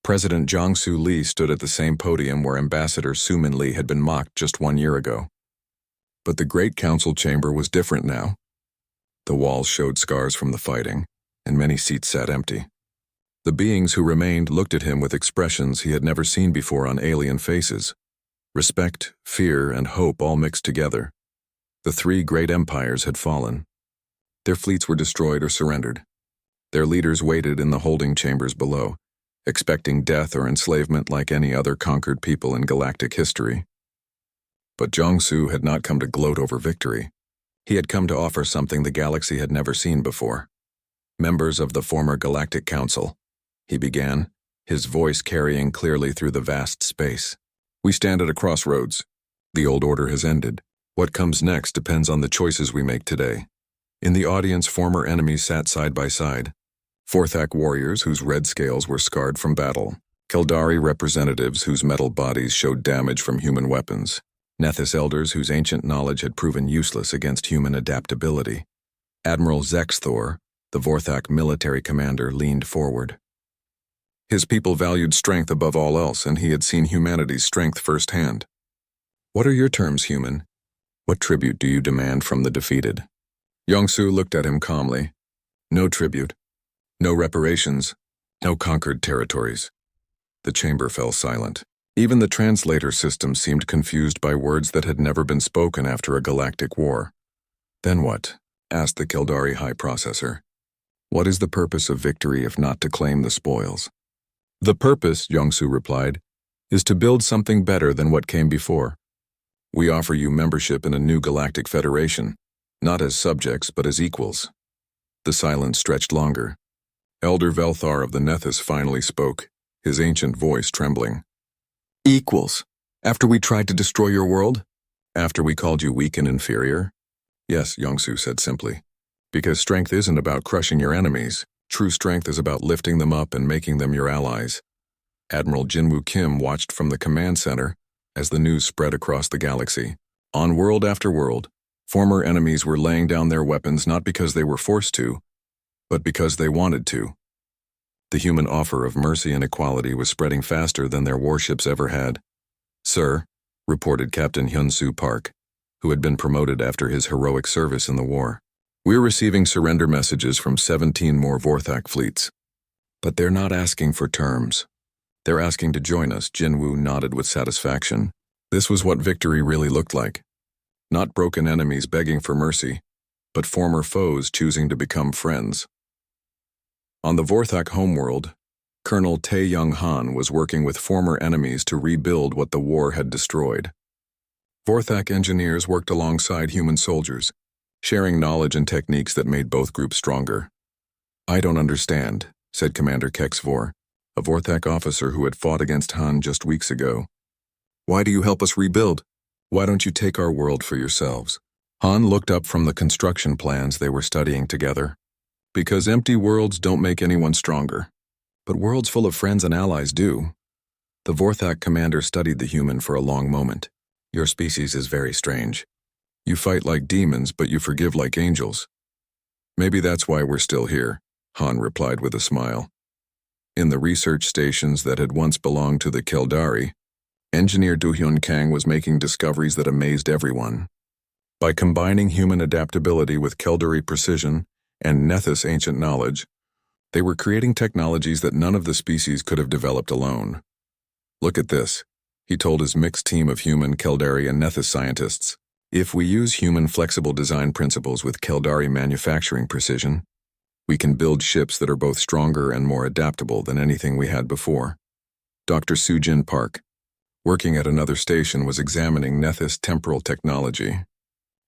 President Jiangsu Li stood at the same podium where Ambassador Su Min Li had been mocked just 1 year ago. But the Great Council chamber was different now. The walls showed scars from the fighting, and many seats sat empty. The beings who remained looked at him with expressions he had never seen before on alien faces. Respect, fear, and hope all mixed together. The 3 great empires had fallen. Their fleets were destroyed or surrendered. Their leaders waited in the holding chambers below, expecting death or enslavement like any other conquered people in galactic history. But Jiangsu had not come to gloat over victory. He had come to offer something the galaxy had never seen before. Members of the former Galactic Council, he began, his voice carrying clearly through the vast space. We stand at a crossroads. The old order has ended. What comes next depends on the choices we make today. In the audience, former enemies sat side by side. Vorthak warriors whose red scales were scarred from battle. Keldari representatives whose metal bodies showed damage from human weapons. Nethys elders whose ancient knowledge had proven useless against human adaptability. Admiral Zexthor, the Vorthak military commander, leaned forward. His people valued strength above all else, and he had seen humanity's strength firsthand. What are your terms, human? What tribute do you demand from the defeated? Jiangsu looked at him calmly. No tribute. No reparations. No conquered territories. The chamber fell silent. Even the translator system seemed confused by words that had never been spoken after a galactic war. Then what? Asked the Keldari High Processor. What is the purpose of victory if not to claim the spoils? The purpose, Jiangsu replied, is to build something better than what came before. We offer you membership in a new galactic federation, not as subjects but as equals. The silence stretched longer. Elder Velthar of the Nethys finally spoke, his ancient voice trembling. Equals? After we tried to destroy your world? After we called you weak and inferior? Yes, Jiangsu said simply. Because strength isn't about crushing your enemies. True strength is about lifting them up and making them your allies. Admiral Jinwoo Kim watched from the command center as the news spread across the galaxy. On world after world, former enemies were laying down their weapons not because they were forced to, but because they wanted to. The human offer of mercy and equality was spreading faster than their warships ever had. Sir, reported Captain Hyun-Soo Park, who had been promoted after his heroic service in the war. We're receiving surrender messages from 17 more Vorthak fleets. But they're not asking for terms. They're asking to join us, Jinwoo nodded with satisfaction. This was what victory really looked like. Not broken enemies begging for mercy, but former foes choosing to become friends. On the Vorthak homeworld, Colonel Tae Young-han was working with former enemies to rebuild what the war had destroyed. Vorthak engineers worked alongside human soldiers, sharing knowledge and techniques that made both groups stronger. I don't understand, said Commander Kexvor, a Vorthak officer who had fought against Han just weeks ago. Why do you help us rebuild? Why don't you take our world for yourselves? Han looked up from the construction plans they were studying together. Because empty worlds don't make anyone stronger. But worlds full of friends and allies do. The Vorthak commander studied the human for a long moment. Your species is very strange. You fight like demons, but you forgive like angels. Maybe that's why we're still here, Han replied with a smile. In the research stations that had once belonged to the Keldari, engineer Do-hyun Kang was making discoveries that amazed everyone. By combining human adaptability with Keldari precision and Nethys ancient knowledge, they were creating technologies that none of the species could have developed alone. Look at this, he told his mixed team of human, Keldari, and Nethys scientists. If we use human flexible design principles with Keldari manufacturing precision, we can build ships that are both stronger and more adaptable than anything we had before. Dr. Soo-jin Park, working at another station, was examining Nethys temporal technology.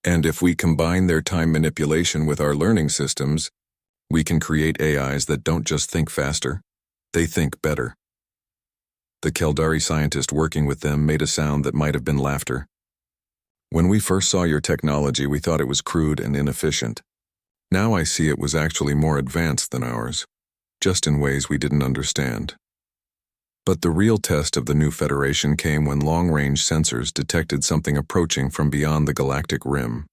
And if we combine their time manipulation with our learning systems, we can create AIs that don't just think faster, they think better. The Keldari scientist working with them made a sound that might have been laughter. When we first saw your technology, we thought it was crude and inefficient. Now I see it was actually more advanced than ours, just in ways we didn't understand. But the real test of the new Federation came when long-range sensors detected something approaching from beyond the galactic rim.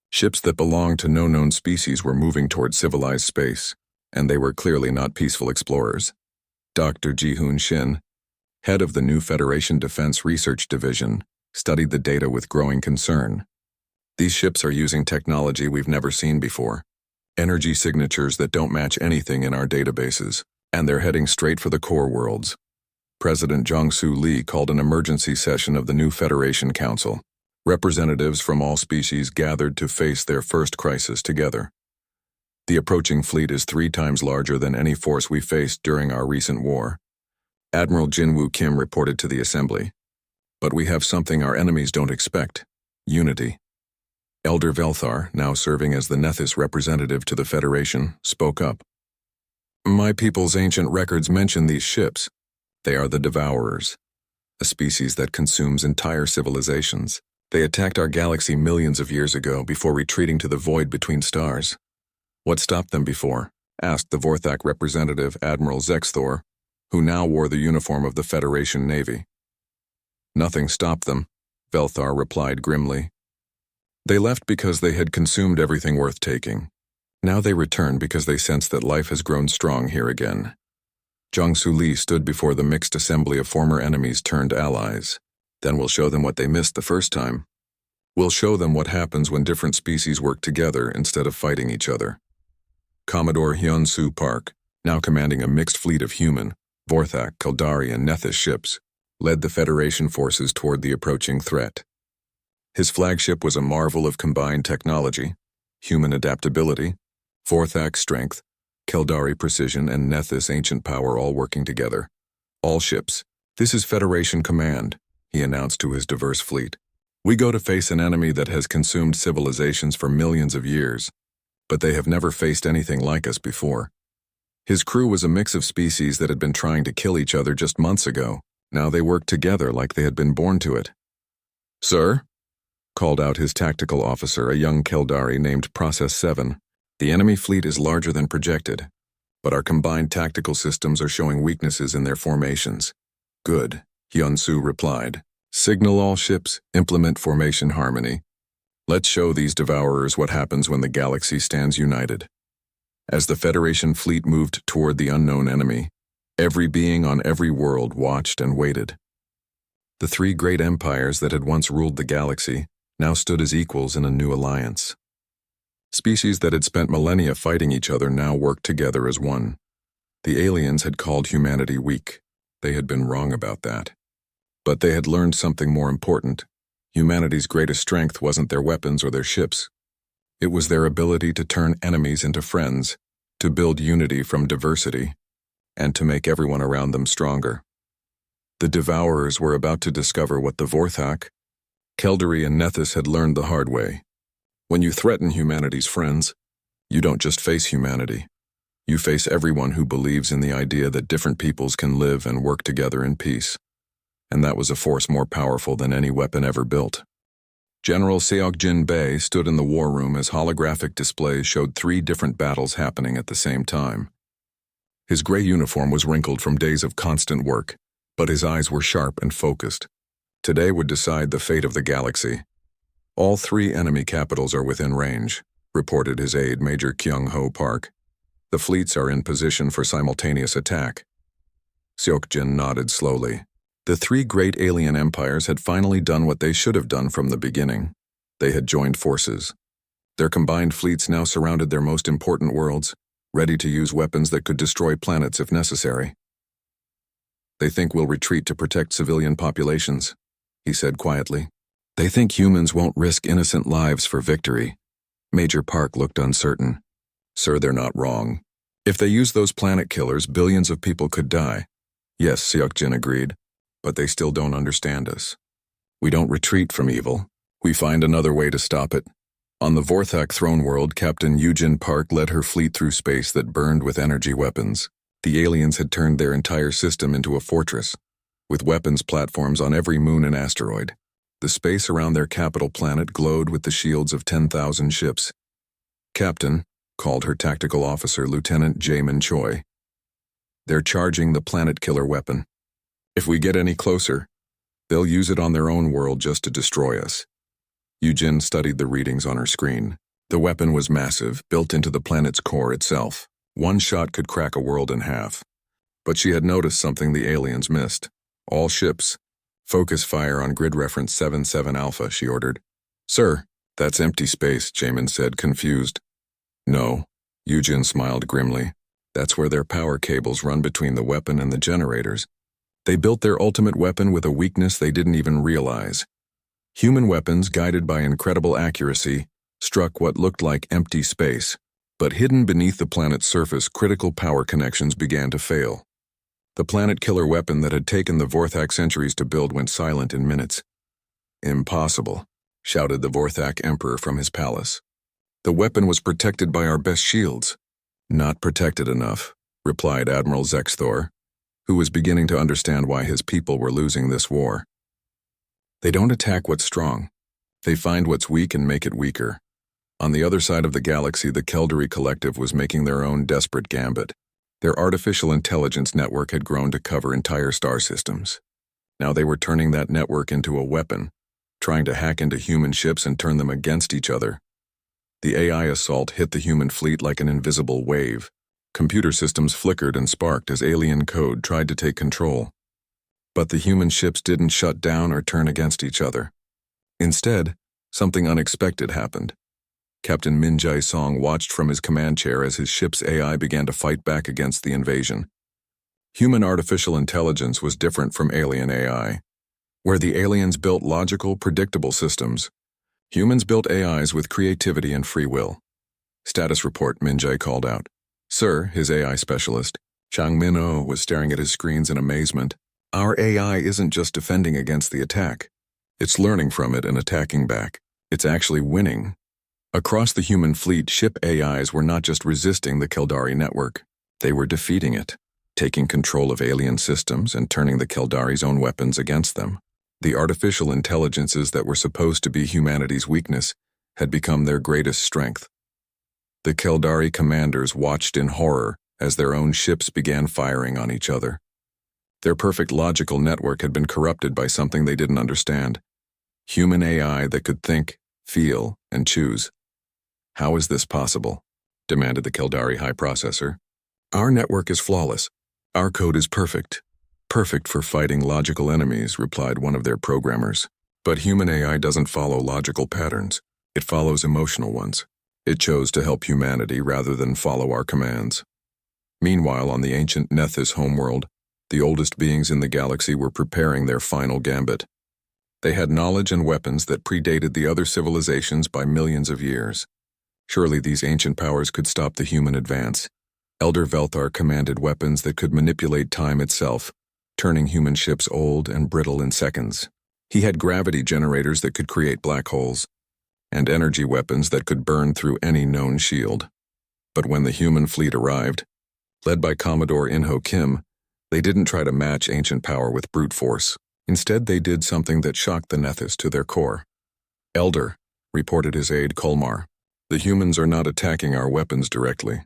Ships that belonged to no known species were moving toward civilized space, and they were clearly not peaceful explorers. Dr. Ji-hoon Shin, head of the new Federation Defense Research Division, studied the data with growing concern. These ships are using technology we've never seen before. Energy signatures that don't match anything in our databases, and they're heading straight for the core worlds. President Jong-soo Lee called an emergency session of the new Federation Council. Representatives from all species gathered to face their first crisis together. The approaching fleet is 3 times larger than any force we faced during our recent war. Admiral Jin-woo Kim reported to the assembly. But we have something our enemies don't expect: unity. Elder Velthar, now serving as the Nethys representative to the Federation, spoke up. My people's ancient records mention these ships. They are the Devourers, a species that consumes entire civilizations. They attacked our galaxy millions of years ago before retreating to the void between stars. What stopped them before? Asked the Vorthak representative, Admiral Zexthor, who now wore the uniform of the Federation Navy. Nothing stopped them, Velthar replied grimly. They left because they had consumed everything worth taking. Now they return because they sense that life has grown strong here again. Jong-soo Lee stood before the mixed assembly of former enemies turned allies. Then we'll show them what they missed the first time. We'll show them what happens when different species work together instead of fighting each other. Commodore Hyun-soo Park, now commanding a mixed fleet of human, Vorthak, Kaldari, and Nethys ships, led the Federation forces toward the approaching threat. His flagship was a marvel of combined technology, human adaptability, Vorthak strength, Kaldari precision, and Nethys ancient power all working together. All ships, this is Federation Command, he announced to his diverse fleet. We go to face an enemy that has consumed civilizations for millions of years, but they have never faced anything like us before. His crew was a mix of species that had been trying to kill each other just months ago. Now they worked together like they had been born to it. Sir? Called out his tactical officer, a young Kaldari named Process 7. The enemy fleet is larger than projected, but our combined tactical systems are showing weaknesses in their formations. Good, Hyun-soo replied. Signal all ships, implement formation harmony. Let's show these Devourers what happens when the galaxy stands united. As the Federation fleet moved toward the unknown enemy, every being on every world watched and waited. The 3 great empires that had once ruled the galaxy now stood as equals in a new alliance. Species that had spent millennia fighting each other now worked together as one. The aliens had called humanity weak. They had been wrong about that. But they had learned something more important. Humanity's greatest strength wasn't their weapons or their ships. It was their ability to turn enemies into friends, to build unity from diversity, and to make everyone around them stronger. The Devourers were about to discover what the Vorthak, Kaldari, and Nethys had learned the hard way. When you threaten humanity's friends, you don't just face humanity. You face everyone who believes in the idea that different peoples can live and work together in peace. And that was a force more powerful than any weapon ever built. General Seok-jin Bae stood in the war room as holographic displays showed 3 different battles happening at the same time. His gray uniform was wrinkled from days of constant work, but his eyes were sharp and focused. Today would decide the fate of the galaxy. All 3 enemy capitals are within range, reported his aide, Major Kyung-ho Park. The fleets are in position for simultaneous attack. Seok-jin nodded slowly. The 3 great alien empires had finally done what they should have done from the beginning. They had joined forces. Their combined fleets now surrounded their most important worlds, ready to use weapons that could destroy planets if necessary. They think we'll retreat to protect civilian populations, he said quietly. They think humans won't risk innocent lives for victory. Major Park looked uncertain. Sir, they're not wrong. If they use those planet killers, billions of people could die. Yes, Seok-jin agreed. But they still don't understand us. We don't retreat from evil. We find another way to stop it. On the Vorthak throne world, Captain Yujin Park led her fleet through space that burned with energy weapons. The aliens had turned their entire system into a fortress, with weapons platforms on every moon and asteroid. The space around their capital planet glowed with the shields of 10,000 ships. Captain, called her tactical officer, Lieutenant Jaemin Choi. They're charging the planet killer weapon. If we get any closer, they'll use it on their own world just to destroy us. Yujin studied the readings on her screen. The weapon was massive, built into the planet's core itself. One shot could crack a world in half. But she had noticed something the aliens missed. All ships. Focus fire on grid reference 77 Alpha, she ordered. Sir, that's empty space, Jamin said, confused. No, Yujin smiled grimly. That's where their power cables run between the weapon and the generators. They built their ultimate weapon with a weakness they didn't even realize. Human weapons, guided by incredible accuracy, struck what looked like empty space, but hidden beneath the planet's surface, critical power connections began to fail. The planet-killer weapon that had taken the Vorthak centuries to build went silent in minutes. Impossible, shouted the Vorthak Emperor from his palace. The weapon was protected by our best shields. Not protected enough, replied Admiral Zexthor, who was beginning to understand why his people were losing this war. They don't attack what's strong. They find what's weak and make it weaker. On the other side of the galaxy, the Keldari Collective was making their own desperate gambit. Their artificial intelligence network had grown to cover entire star systems. Now they were turning that network into a weapon, trying to hack into human ships and turn them against each other. The AI assault hit the human fleet like an invisible wave. Computer systems flickered and sparked as alien code tried to take control. But the human ships didn't shut down or turn against each other. Instead, something unexpected happened. Captain Min Jae-song watched from his command chair as his ship's AI began to fight back against the invasion. Human artificial intelligence was different from alien AI. Where the aliens built logical, predictable systems, humans built AIs with creativity and free will. Status report, Min Jae called out. Sir, his AI specialist, Chang Min-oh, was staring at his screens in amazement. Our AI isn't just defending against the attack. It's learning from it and attacking back. It's actually winning. Across the human fleet, ship AIs were not just resisting the Keldari network. They were defeating it, taking control of alien systems and turning the Keldari's own weapons against them. The artificial intelligences that were supposed to be humanity's weakness had become their greatest strength. The Keldari commanders watched in horror as their own ships began firing on each other. Their perfect logical network had been corrupted by something they didn't understand. Human AI that could think, feel, and choose. How is this possible? Demanded the Keldari high processor. Our network is flawless. Our code is perfect. Perfect for fighting logical enemies, replied one of their programmers. But human AI doesn't follow logical patterns. It follows emotional ones. It chose to help humanity rather than follow our commands. Meanwhile, on the ancient Nethys homeworld, the oldest beings in the galaxy were preparing their final gambit. They had knowledge and weapons that predated the other civilizations by millions of years. Surely these ancient powers could stop the human advance. Elder Velthar commanded weapons that could manipulate time itself, turning human ships old and brittle in seconds. He had gravity generators that could create black holes, and energy weapons that could burn through any known shield. But when the human fleet arrived, led by Commodore In-ho Kim, they didn't try to match ancient power with brute force. Instead, they did something that shocked the Nethys to their core. Elder, reported his aide Kolmar, the humans are not attacking our weapons directly.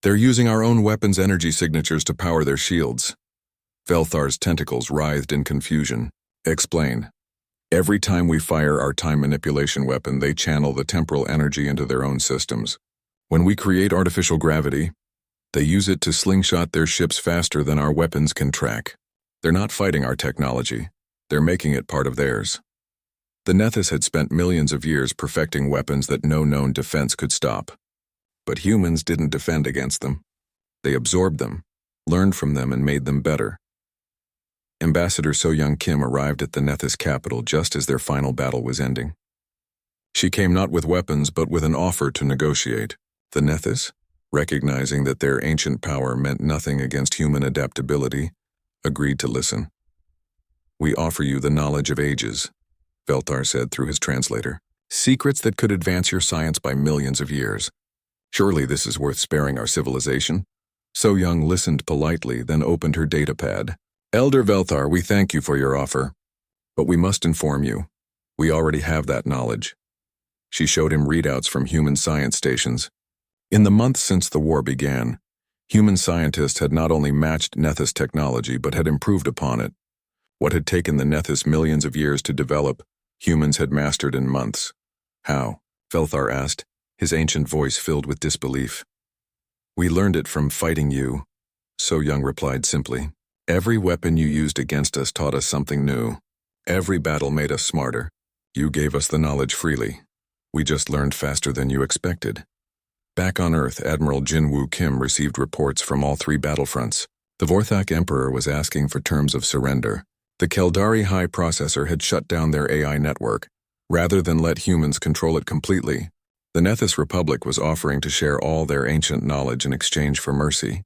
They're using our own weapons' energy signatures to power their shields. Velthar's tentacles writhed in confusion. Explain. Every time we fire our time manipulation weapon, they channel the temporal energy into their own systems. When we create artificial gravity, they use it to slingshot their ships faster than our weapons can track. They're not fighting our technology. They're making it part of theirs. The Nethys had spent millions of years perfecting weapons that no known defense could stop. But humans didn't defend against them. They absorbed them, learned from them, and made them better. Ambassador So-young Kim arrived at the Nethys capital just as their final battle was ending. She came not with weapons but with an offer to negotiate. The Nethys, recognizing that their ancient power meant nothing against human adaptability, agreed to listen. We offer you the knowledge of ages, Velthar said through his translator. Secrets that could advance your science by millions of years. Surely this is worth sparing our civilization? So-young listened politely, then opened her datapad. Elder Velthar, we thank you for your offer. But we must inform you. We already have that knowledge. She showed him readouts from human science stations. In the months since the war began, human scientists had not only matched Nethys technology but had improved upon it. What had taken the Nethys millions of years to develop, humans had mastered in months. How? Velthar asked, his ancient voice filled with disbelief. We learned it from fighting you. So Young replied simply. Every weapon you used against us taught us something new. Every battle made us smarter. You gave us the knowledge freely. We just learned faster than you expected. Back on Earth, Admiral Jinwoo Kim received reports from all three battlefronts. The Vorthak Emperor was asking for terms of surrender. The Keldari High Processor had shut down their AI network. Rather than let humans control it completely, the Nethys Republic was offering to share all their ancient knowledge in exchange for mercy.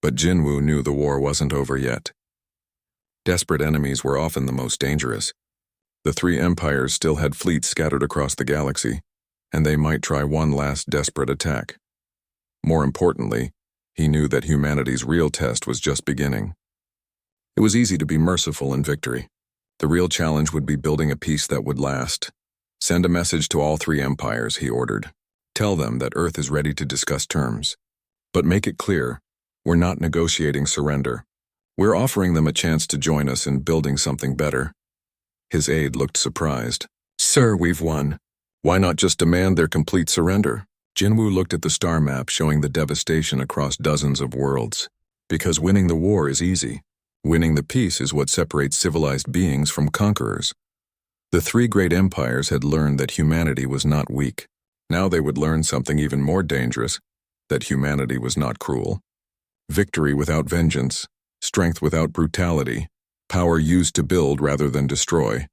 But Jinwoo knew the war wasn't over yet. Desperate enemies were often the most dangerous. The three empires still had fleets scattered across the galaxy, and they might try one last desperate attack. More importantly, he knew that humanity's real test was just beginning. It was easy to be merciful in victory. The real challenge would be building a peace that would last. Send a message to all three empires, he ordered. Tell them that Earth is ready to discuss terms. But make it clear, we're not negotiating surrender. We're offering them a chance to join us in building something better. His aide looked surprised. Sir, we've won. Why not just demand their complete surrender? Jinwoo looked at the star map showing the devastation across dozens of worlds. Because winning the war is easy. Winning the peace is what separates civilized beings from conquerors. The three great empires had learned that humanity was not weak. Now they would learn something even more dangerous, that humanity was not cruel. Victory without vengeance, strength without brutality, power used to build rather than destroy.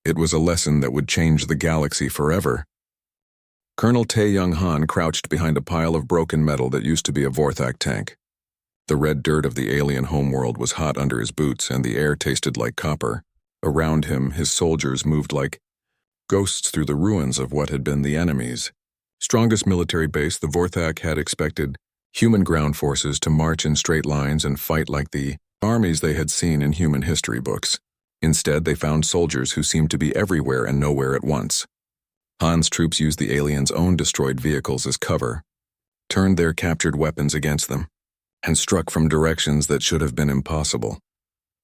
It was a lesson that would change the galaxy forever. Colonel Tae-Young Han crouched behind a pile of broken metal that used to be a Vorthak tank. The red dirt of the alien homeworld was hot under his boots, and the air tasted like copper. Around him, his soldiers moved like ghosts through the ruins of what had been the enemy's strongest military base. The Vorthak had expected human ground forces to march in straight lines and fight like the armies they had seen in human history books. Instead, they found soldiers who seemed to be everywhere and nowhere at once. Han's troops used the aliens' own destroyed vehicles as cover, turned their captured weapons against them, and struck from directions that should have been impossible.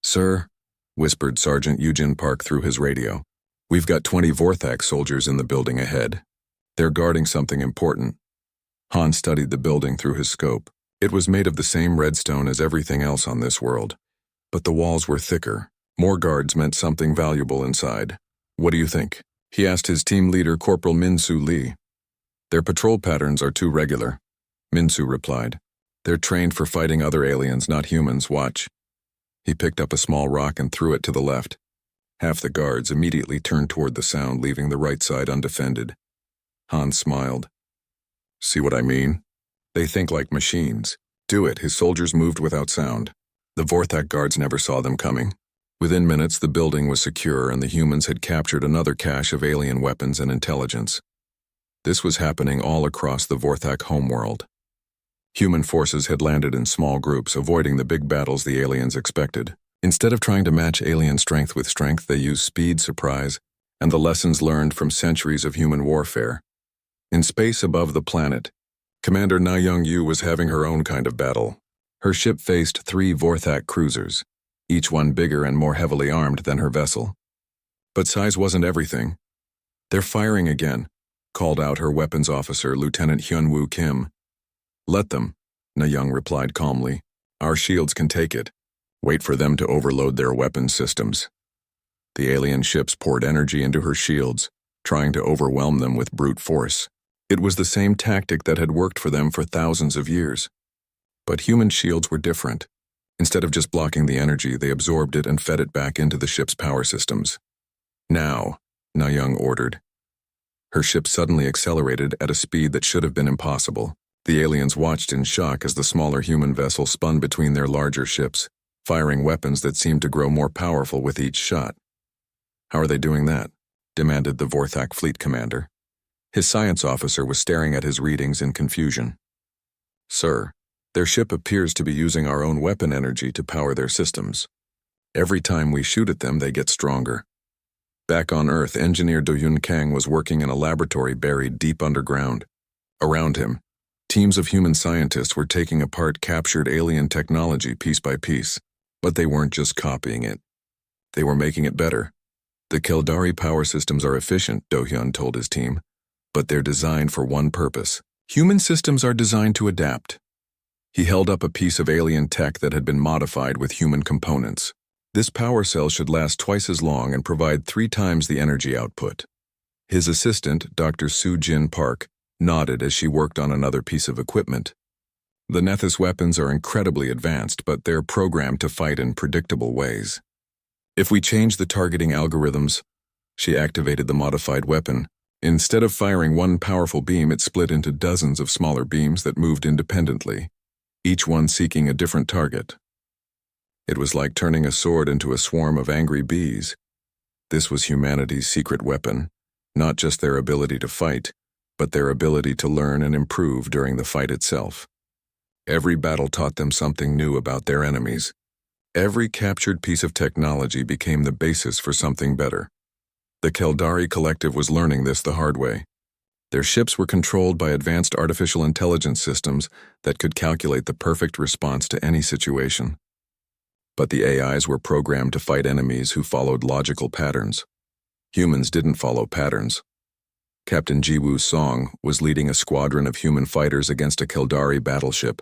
Sir, whispered Sergeant Eugen Park through his radio, we've got 20 Vorthak soldiers in the building ahead. They're guarding something important. Han studied the building through his scope. It was made of the same redstone as everything else on this world, but the walls were thicker. More guards meant something valuable inside. What do you think? He asked his team leader, Corporal Min-Soo Lee. Their patrol patterns are too regular, Min-Soo replied. They're trained for fighting other aliens, not humans. Watch. He picked up a small rock and threw it to the left. Half the guards immediately turned toward the sound, leaving the right side undefended. Han smiled. See what I mean? They think like machines. Do it. His soldiers moved without sound. The Vorthak guards never saw them coming. Within minutes, the building was secure and the humans had captured another cache of alien weapons and intelligence. This was happening all across the Vorthak homeworld. Human forces had landed in small groups, avoiding the big battles the aliens expected. Instead of trying to match alien strength with strength, they used speed, surprise, and the lessons learned from centuries of human warfare. In space above the planet, Commander Na Young-yu was having her own kind of battle. Her ship faced 3 Vorthak cruisers, each one bigger and more heavily armed than her vessel. But size wasn't everything. They're firing again, called out her weapons officer, Lieutenant Hyunwoo Kim. Let them, Na Young replied calmly. Our shields can take it. Wait for them to overload their weapons systems. The alien ships poured energy into her shields, trying to overwhelm them with brute force. It was the same tactic that had worked for them for thousands of years. But human shields were different. Instead of just blocking the energy, they absorbed it and fed it back into the ship's power systems. Now, Na Young ordered. Her ship suddenly accelerated at a speed that should have been impossible. The aliens watched in shock as the smaller human vessel spun between their larger ships, firing weapons that seemed to grow more powerful with each shot. How are they doing that? Demanded the Vorthak fleet commander. His science officer was staring at his readings in confusion. Sir, their ship appears to be using our own weapon energy to power their systems. Every time we shoot at them, they get stronger. Back on Earth, engineer Do-Yun Kang was working in a laboratory buried deep underground. Around him, teams of human scientists were taking apart captured alien technology piece by piece, but they weren't just copying it. They were making it better. The Keldari power systems are efficient, Do-Hyun told his team, but they're designed for one purpose. Human systems are designed to adapt. He held up a piece of alien tech that had been modified with human components. This power cell should last twice as long and provide 3 times the energy output. His assistant, Dr. Soo-Jin Park, nodded as she worked on another piece of equipment. The Nethys weapons are incredibly advanced, but they're programmed to fight in predictable ways. If we change the targeting algorithms, she activated the modified weapon. Instead of firing one powerful beam, it split into dozens of smaller beams that moved independently, each one seeking a different target. It was like turning a sword into a swarm of angry bees. This was humanity's secret weapon, not just their ability to fight, but their ability to learn and improve during the fight itself. Every battle taught them something new about their enemies. Every captured piece of technology became the basis for something better. The Keldari Collective was learning this the hard way. Their ships were controlled by advanced artificial intelligence systems that could calculate the perfect response to any situation. But the AIs were programmed to fight enemies who followed logical patterns. Humans didn't follow patterns. Captain Jiwoo Song was leading a squadron of human fighters against a Keldari battleship.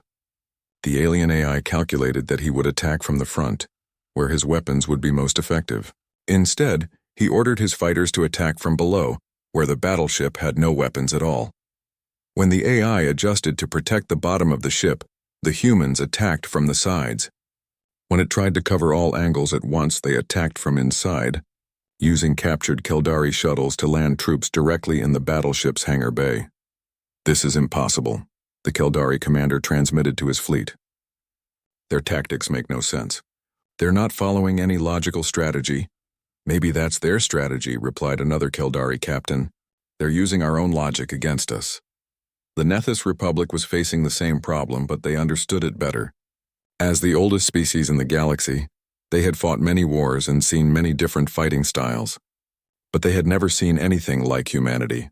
The alien AI calculated that he would attack from the front, where his weapons would be most effective. Instead, he ordered his fighters to attack from below, where the battleship had no weapons at all. When the AI adjusted to protect the bottom of the ship, the humans attacked from the sides. When it tried to cover all angles at once, they attacked from inside, using captured Keldari shuttles to land troops directly in the battleship's hangar bay. "This is impossible," the Keldari commander transmitted to his fleet. "Their tactics make no sense. They're not following any logical strategy." "Maybe that's their strategy," replied another Keldari captain. "They're using our own logic against us." The Nethys Republic was facing the same problem, but they understood it better. As the oldest species in the galaxy, they had fought many wars and seen many different fighting styles. But they had never seen anything like humanity.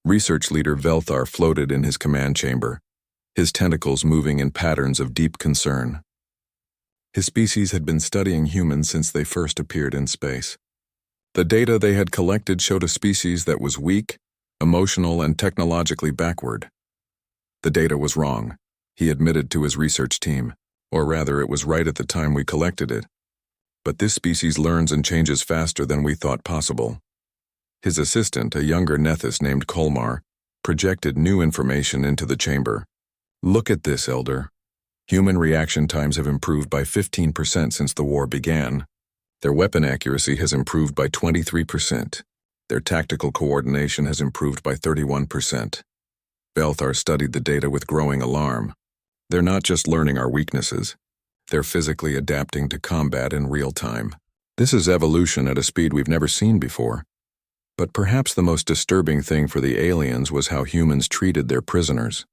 Research leader Velthar floated in his command chamber, his tentacles moving in patterns of deep concern. His species had been studying humans since they first appeared in space. The data they had collected showed a species that was weak, emotional, and technologically backward. The data was wrong, he admitted to his research team, or rather it was right at the time we collected it. But this species learns and changes faster than we thought possible. His assistant, a younger Nethys named Kolmar, projected new information into the chamber. "Look at this, Elder. Human reaction times have improved by 15% since the war began. Their weapon accuracy has improved by 23%. Their tactical coordination has improved by 31%. Belthar studied the data with growing alarm. They're not just learning our weaknesses. They're physically adapting to combat in real time. This is evolution at a speed we've never seen before. But perhaps the most disturbing thing for the aliens was how humans treated their prisoners.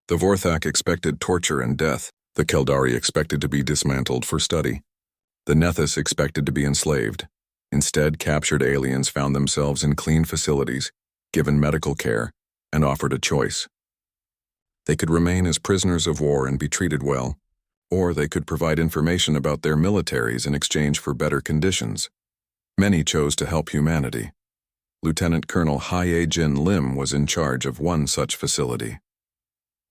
The Vorthak expected torture and death. The Keldari expected to be dismantled for study. The Nethys expected to be enslaved. Instead, captured aliens found themselves in clean facilities, given medical care, and offered a choice. They could remain as prisoners of war and be treated well, or they could provide information about their militaries in exchange for better conditions. Many chose to help humanity. Lieutenant Colonel Hye-Jin Lim was in charge of one such facility.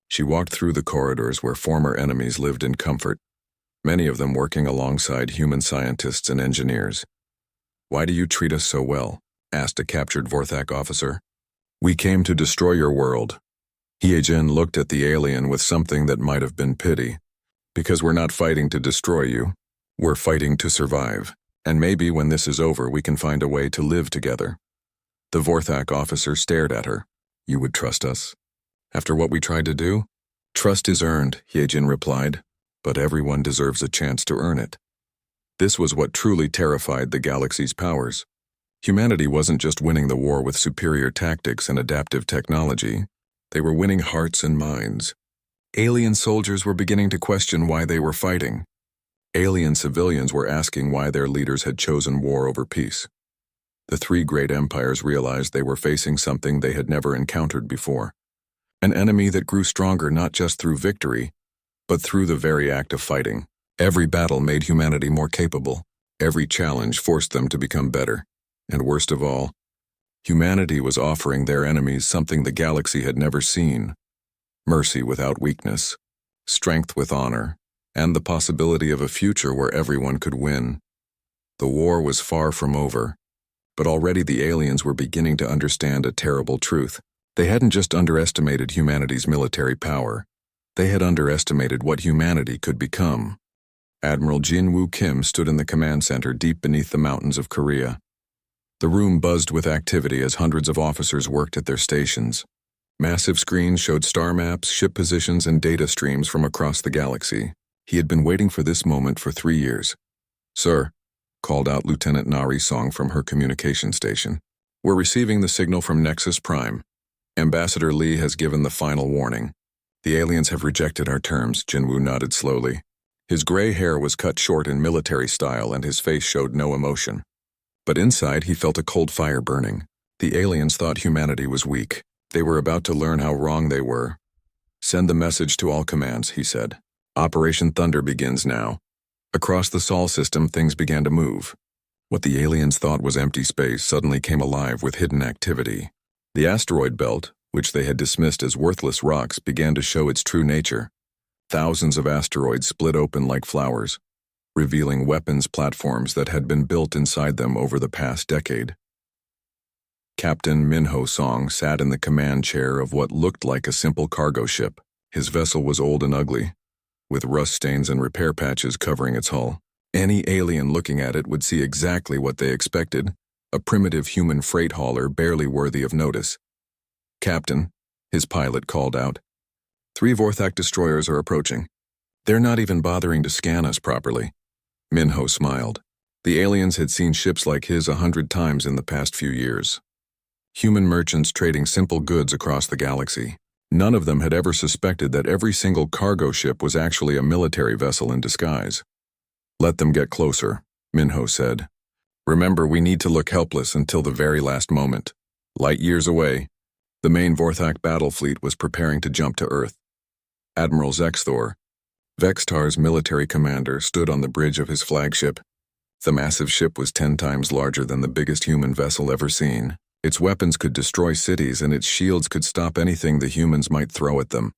She walked through the corridors where former enemies lived in comfort, many of them working alongside human scientists and engineers. "Why do you treat us so well?" asked a captured Vorthak officer. "We came to destroy your world." Hye-Jin looked at the alien with something that might have been pity. "Because we're not fighting to destroy you. We're fighting to survive. And maybe when this is over, we can find a way to live together." The Vorthak officer stared at her. "You would trust us? After what we tried to do?" "Trust is earned," Hye-Jin replied, "but everyone deserves a chance to earn it." This was what truly terrified the galaxy's powers. Humanity wasn't just winning the war with superior tactics and adaptive technology. They were winning hearts and minds. Alien soldiers were beginning to question why they were fighting. Alien civilians were asking why their leaders had chosen war over peace. The 3 great empires realized they were facing something they had never encountered before. An enemy that grew stronger not just through victory, but through the very act of fighting. Every battle made humanity more capable. Every challenge forced them to become better. And worst of all, humanity was offering their enemies something the galaxy had never seen: mercy without weakness. strength with honor, and the possibility of a future where everyone could win. The war was far from over, but already the aliens were beginning to understand a terrible truth. They hadn't just underestimated humanity's military power, they had underestimated what humanity could become. Admiral Jin-Woo Kim stood in the command center deep beneath the mountains of Korea. The room buzzed with activity as hundreds of officers worked at their stations. Massive screens showed star maps, ship positions, and data streams from across the galaxy. He had been waiting for this moment for 3 years. "Sir," called out Lieutenant Nari Song from her communication station. "We're receiving the signal from Nexus Prime. Ambassador Lee has given the final warning. The aliens have rejected our terms." Jinwoo nodded slowly. His gray hair was cut short in military style and his face showed no emotion. But inside he felt a cold fire burning. The aliens thought humanity was weak. They were about to learn how wrong they were. "Send the message to all commands," he said. "Operation Thunder begins now." Across the Sol system, things began to move. What the aliens thought was empty space suddenly came alive with hidden activity. The asteroid belt, which they had dismissed as worthless rocks, began to show its true nature. Thousands of asteroids split open like flowers, revealing weapons platforms that had been built inside them over the past decade. Captain Minho Song sat in the command chair of what looked like a simple cargo ship. His vessel was old and ugly, with rust stains and repair patches covering its hull. Any alien looking at it would see exactly what they expected, a primitive human freight hauler barely worthy of notice. "Captain," his pilot called out, "3 Vorthak destroyers are approaching. They're not even bothering to scan us properly." Minho smiled. The aliens had seen ships like his 100 times in the past few years. Human merchants trading simple goods across the galaxy. None of them had ever suspected that every single cargo ship was actually a military vessel in disguise. "Let them get closer," Minho said. "Remember, we need to look helpless until the very last moment." Light years away, the main Vorthak battle fleet was preparing to jump to Earth. Admiral Zexthor, Vextar's military commander, stood on the bridge of his flagship. The massive ship was 10 times larger than the biggest human vessel ever seen. Its weapons could destroy cities and its shields could stop anything the humans might throw at them.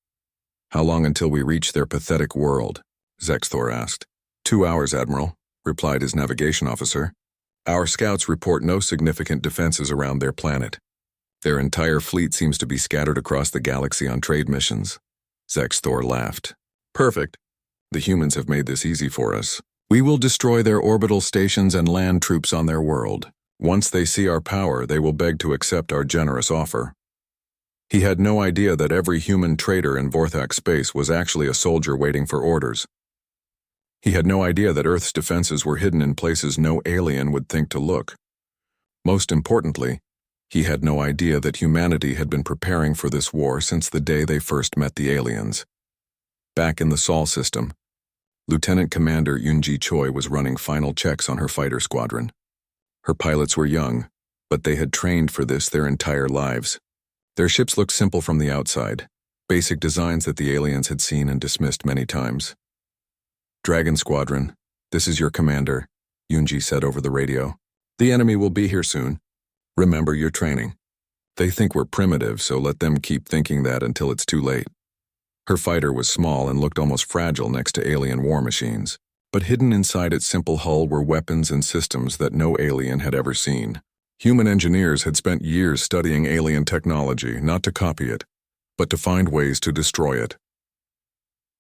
"How long until we reach their pathetic world?" Zexthor asked. 2 hours, Admiral," replied his navigation officer. "Our scouts report no significant defenses around their planet. Their entire fleet seems to be scattered across the galaxy on trade missions." Zexthor laughed. "Perfect. The humans have made this easy for us. We will destroy their orbital stations and land troops on their world. Once they see our power, they will beg to accept our generous offer." He had no idea that every human trader in Vorthak space was actually a soldier waiting for orders. He had no idea that Earth's defenses were hidden in places no alien would think to look. Most importantly, he had no idea that humanity had been preparing for this war since the day they first met the aliens. Back in the Sol system, Lieutenant Commander Yoonji Choi was running final checks on her fighter squadron. Her pilots were young, but they had trained for this their entire lives. Their ships looked simple from the outside, basic designs that the aliens had seen and dismissed many times. "Dragon Squadron, this is your commander," Yoonji said over the radio. "The enemy will be here soon. Remember your training. They think we're primitive, so let them keep thinking that until it's too late." Her fighter was small and looked almost fragile next to alien war machines, but hidden inside its simple hull were weapons and systems that no alien had ever seen. Human engineers had spent years studying alien technology, not to copy it, but to find ways to destroy it.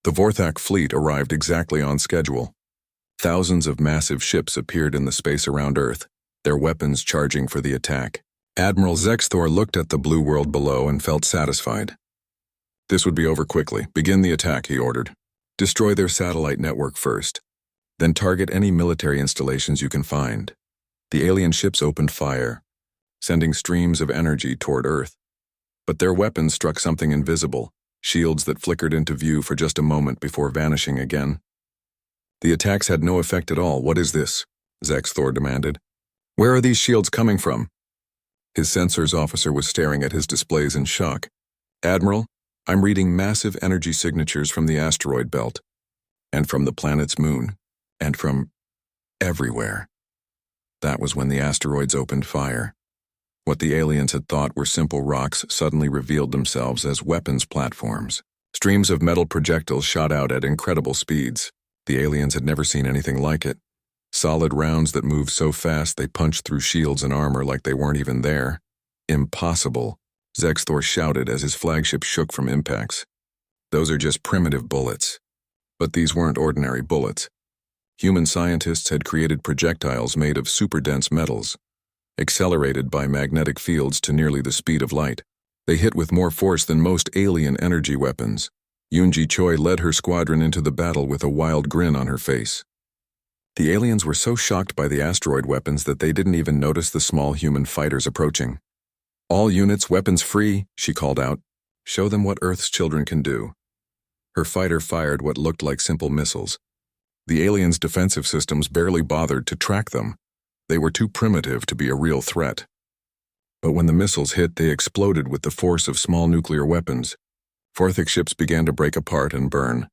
The Vorthak fleet arrived exactly on schedule. Thousands of massive ships appeared in the space around Earth, their weapons charging for the attack. Admiral Zexthor looked at the blue world below and felt satisfied. "This would be over quickly. Begin the attack," he ordered. "Destroy their satellite network first. Then target any military installations you can find." The alien ships opened fire, sending streams of energy toward Earth. But their weapons struck something invisible, shields that flickered into view for just a moment before vanishing again. "The attacks had no effect at all. What is this?" Zexthor demanded. "Where are these shields coming from?" His sensors officer was staring at his displays in shock. "Admiral, I'm reading massive energy signatures from the asteroid belt, and from the planet's moon, and from everywhere." That was when the asteroids opened fire. What the aliens had thought were simple rocks suddenly revealed themselves as weapons platforms. Streams of metal projectiles shot out at incredible speeds. The aliens had never seen anything like it. Solid rounds that moved so fast they punched through shields and armor like they weren't even there. Impossible, Zexthor shouted as his flagship shook from impacts. Those are just primitive bullets. But these weren't ordinary bullets. Human scientists had created projectiles made of super-dense metals, accelerated by magnetic fields to nearly the speed of light. They hit with more force than most alien energy weapons. Yoonji Choi led her squadron into the battle with a wild grin on her face. The aliens were so shocked by the asteroid weapons that they didn't even notice the small human fighters approaching. "All units weapons free," she called out. "Show them what Earth's children can do." Her fighter fired what looked like simple missiles. The aliens' defensive systems barely bothered to track them. They were too primitive to be a real threat. But when the missiles hit, they exploded with the force of small nuclear weapons. Forthic ships began to break apart and burn.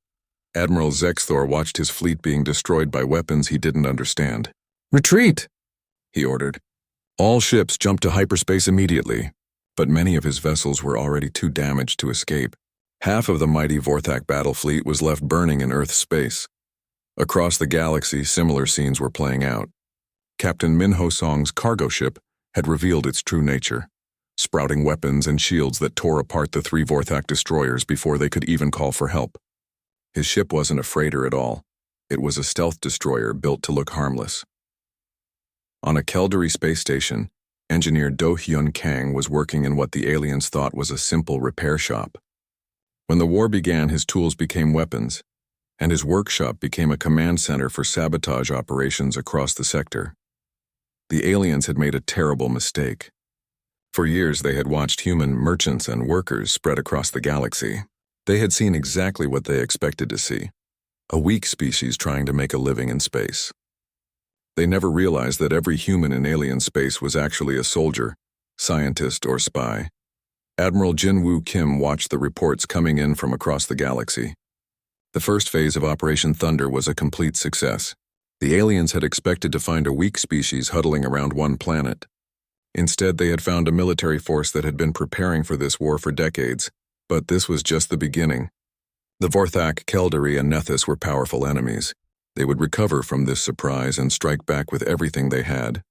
Admiral Zexthor watched his fleet being destroyed by weapons he didn't understand. "Retreat!" he ordered. All ships jumped to hyperspace immediately, but many of his vessels were already too damaged to escape. Half of the mighty Vorthak battle fleet was left burning in Earth's space. Across the galaxy, similar scenes were playing out. Captain Min Ho Song's cargo ship had revealed its true nature, sprouting weapons and shields that tore apart the 3 Vorthak destroyers before they could even call for help. His ship wasn't a freighter at all. It was a stealth destroyer built to look harmless. On a Keldari space station, engineer Do Hyun Kang was working in what the aliens thought was a simple repair shop. When the war began, his tools became weapons, and his workshop became a command center for sabotage operations across the sector. The aliens had made a terrible mistake. For years they had watched human merchants and workers spread across the galaxy. They had seen exactly what they expected to see: a weak species trying to make a living in space. They never realized that every human in alien space was actually a soldier, scientist, or spy. Admiral Jin Woo Kim watched the reports coming in from across the galaxy. The first phase of Operation Thunder was a complete success. The aliens had expected to find a weak species huddling around one planet. Instead, they had found a military force that had been preparing for this war for decades, but this was just the beginning. The Vorthak, Keldari, and Nethys were powerful enemies. They would recover from this surprise and strike back with everything they had.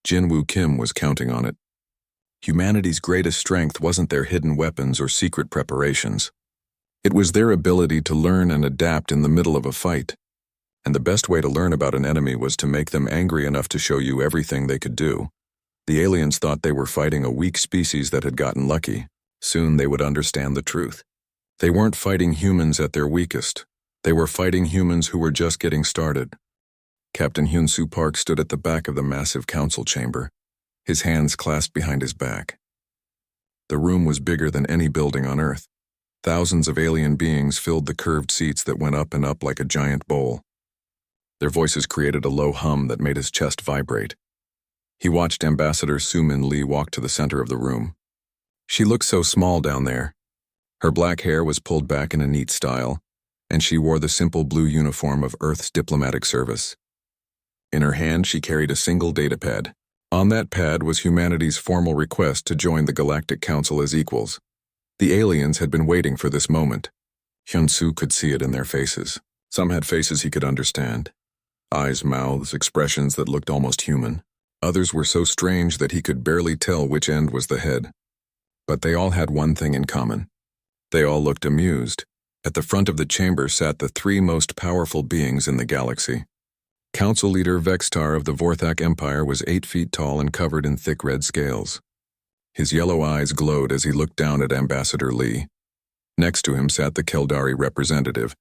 Jin Woo Kim was counting on it. Humanity's greatest strength wasn't their hidden weapons or secret preparations. It was their ability to learn and adapt in the middle of a fight. And the best way to learn about an enemy was to make them angry enough to show you everything they could do. The aliens thought they were fighting a weak species that had gotten lucky. Soon they would understand the truth. They weren't fighting humans at their weakest. They were fighting humans who were just getting started. Captain Hyun-Soo Park stood at the back of the massive council chamber, his hands clasped behind his back. The room was bigger than any building on Earth. Thousands of alien beings filled the curved seats that went up and up like a giant bowl. Their voices created a low hum that made his chest vibrate. He watched Ambassador Soo-Min Lee walk to the center of the room. She looked so small down there. Her black hair was pulled back in a neat style, and she wore the simple blue uniform of Earth's diplomatic service. In her hand, she carried a single datapad. On that pad was humanity's formal request to join the Galactic Council as equals. The aliens had been waiting for this moment. Hyun-Soo could see it in their faces. Some had faces he could understand. Eyes, mouths, expressions that looked almost human. Others were so strange that he could barely tell which end was the head. But they all had one thing in common. They all looked amused. At the front of the chamber sat the 3 most powerful beings in the galaxy. Council leader Vextar of the Vorthak Empire was 8 feet tall and covered in thick red scales. His yellow eyes glowed as he looked down at Ambassador Lee. Next to him sat the Keldari representative,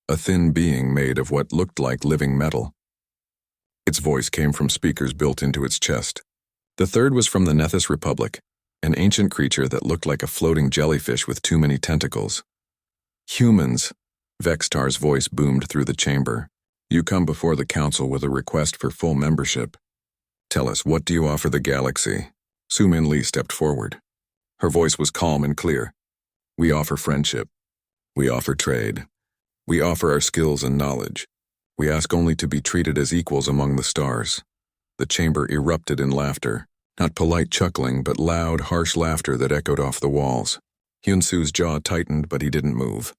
a thin being made of what looked like living metal. Its voice came from speakers built into its chest. The third was from the Nethys Republic, an ancient creature that looked like a floating jellyfish with too many tentacles. "Humans," Vextar's voice boomed through the chamber. "You come before the council with a request for full membership. Tell us, what do you offer the galaxy?" Soo-Min Lee stepped forward. Her voice was calm and clear. "We offer friendship. We offer trade. We offer our skills and knowledge. We ask only to be treated as equals among the stars." The chamber erupted in laughter, not polite chuckling, but loud, harsh laughter that echoed off the walls. Hyun-Soo's jaw tightened, but he didn't move.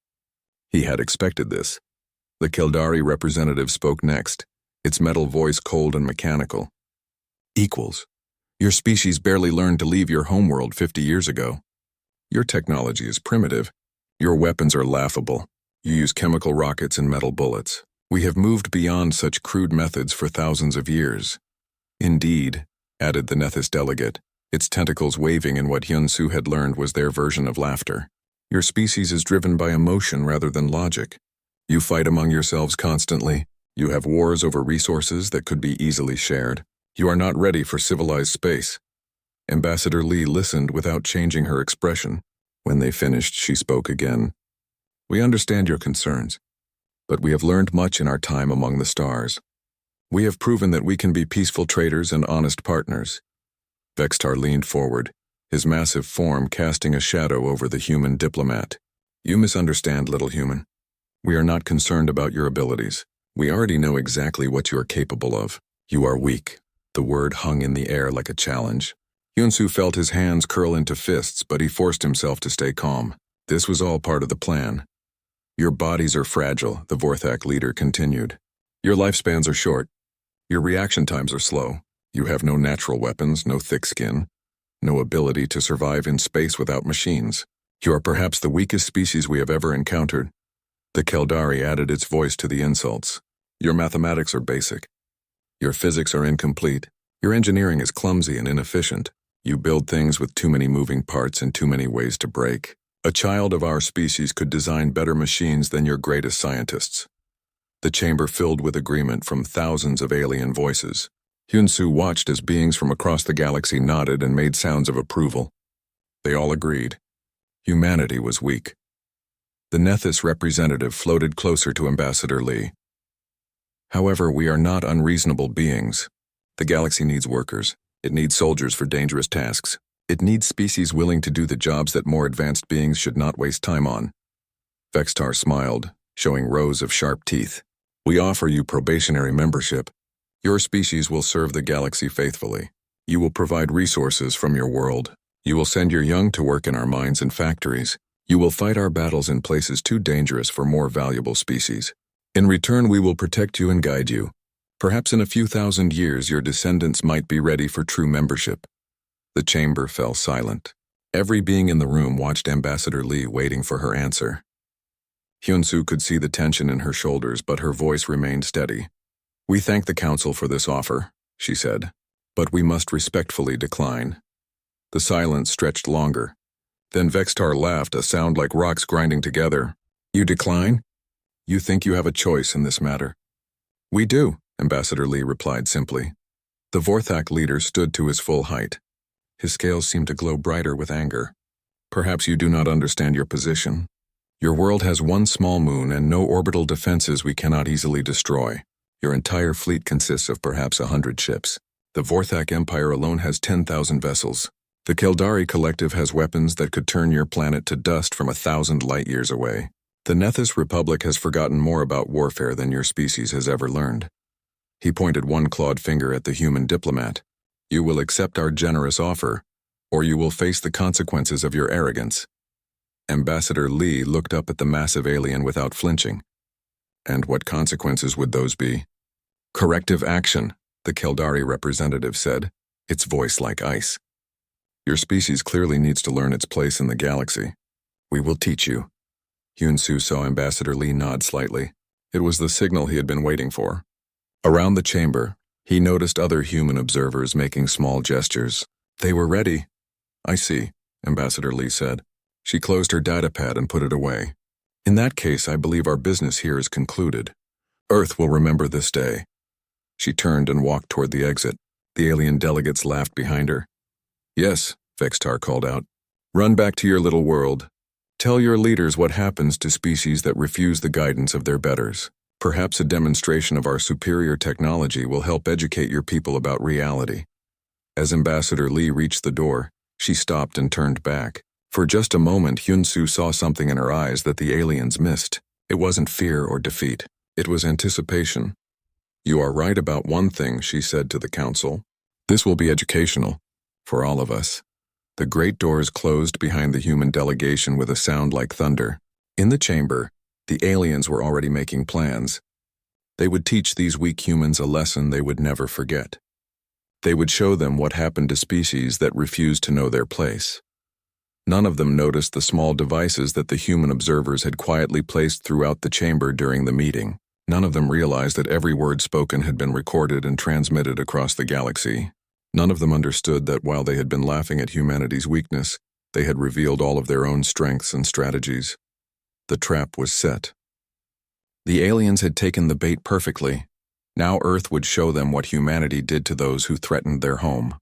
He had expected this. The Kildari representative spoke next, its metal voice cold and mechanical. Equals. Your species barely learned to leave your homeworld 50 years ago. Your technology is primitive. Your weapons are laughable. You use chemical rockets and metal bullets. We have moved beyond such crude methods for thousands of years. Indeed, added the Nethys delegate, its tentacles waving in what Hyun-Soo had learned was their version of laughter. Your species is driven by emotion rather than logic. You fight among yourselves constantly. You have wars over resources that could be easily shared. You are not ready for civilized space. Ambassador Lee listened without changing her expression. When they finished, she spoke again. We understand your concerns, but we have learned much in our time among the stars. We have proven that we can be peaceful traders and honest partners. Vextar leaned forward, his massive form casting a shadow over the human diplomat. You misunderstand, little human. We are not concerned about your abilities. We already know exactly what you are capable of. You are weak. The word hung in the air like a challenge. Hyun-Soo felt his hands curl into fists, but he forced himself to stay calm. This was all part of the plan. Your bodies are fragile, the Vorthak leader continued. Your lifespans are short. Your reaction times are slow. You have no natural weapons, no thick skin, no ability to survive in space without machines. You are perhaps the weakest species we have ever encountered. The Kildari added its voice to the insults. Your mathematics are basic. Your physics are incomplete. Your engineering is clumsy and inefficient. You build things with too many moving parts and too many ways to break. A child of our species could design better machines than your greatest scientists. The chamber filled with agreement from thousands of alien voices. Hyun-Soo watched as beings from across the galaxy nodded and made sounds of approval. They all agreed. Humanity was weak. The Nethys representative floated closer to Ambassador Lee. However, we are not unreasonable beings. The galaxy needs workers. It needs soldiers for dangerous tasks. It needs species willing to do the jobs that more advanced beings should not waste time on. Vextar smiled, showing rows of sharp teeth. We offer you probationary membership. Your species will serve the galaxy faithfully. You will provide resources from your world. You will send your young to work in our mines and factories. You will fight our battles in places too dangerous for more valuable species. In return, we will protect you and guide you. Perhaps in a few thousand years, your descendants might be ready for true membership. The chamber fell silent. Every being in the room watched Ambassador Lee waiting for her answer. Hyun-Soo could see the tension in her shoulders, but her voice remained steady. We thank the Council for this offer, she said, but we must respectfully decline. The silence stretched longer. Then Vextar laughed, a sound like rocks grinding together. You decline? You think you have a choice in this matter? We do, Ambassador Lee replied simply. The Vorthak leader stood to his full height. His scales seemed to glow brighter with anger. Perhaps you do not understand your position. Your world has one small moon and no orbital defenses we cannot easily destroy. Your entire fleet consists of perhaps 100 ships. The Vorthak Empire alone has 10,000 vessels. The Kildari Collective has weapons that could turn your planet to dust from 1,000 light-years away. The Nethys Republic has forgotten more about warfare than your species has ever learned. He pointed one clawed finger at the human diplomat. You will accept our generous offer, or you will face the consequences of your arrogance. Ambassador Lee looked up at the massive alien without flinching. And what consequences would those be? Corrective action, the Kildari representative said, its voice like ice. Your species clearly needs to learn its place in the galaxy. We will teach you. Hyun-Soo saw Ambassador Lee nod slightly. It was the signal he had been waiting for. Around the chamber, he noticed other human observers making small gestures. They were ready. I see, Ambassador Lee said. She closed her datapad and put it away. In that case, I believe our business here is concluded. Earth will remember this day. She turned and walked toward the exit. The alien delegates laughed behind her. Yes, Vextar called out. Run back to your little world. Tell your leaders what happens to species that refuse the guidance of their betters. Perhaps a demonstration of our superior technology will help educate your people about reality. As Ambassador Lee reached the door, she stopped and turned back. For just a moment, Hyun-Soo saw something in her eyes that the aliens missed. It wasn't fear or defeat. It was anticipation. You are right about one thing, she said to the council. This will be educational. For all of us. The great doors closed behind the human delegation with a sound like thunder. In the chamber, The aliens were already making plans. They would teach these weak humans a lesson they would never forget. They would show them what happened to species that refused to know their place. None of them noticed the small devices that the human observers had quietly placed throughout the chamber during the meeting. None of them realized that every word spoken had been recorded and transmitted across the galaxy. None of them understood that while they had been laughing at humanity's weakness, they had revealed all of their own strengths and strategies. The trap was set. The aliens had taken the bait perfectly. Now Earth would show them what humanity did to those who threatened their home.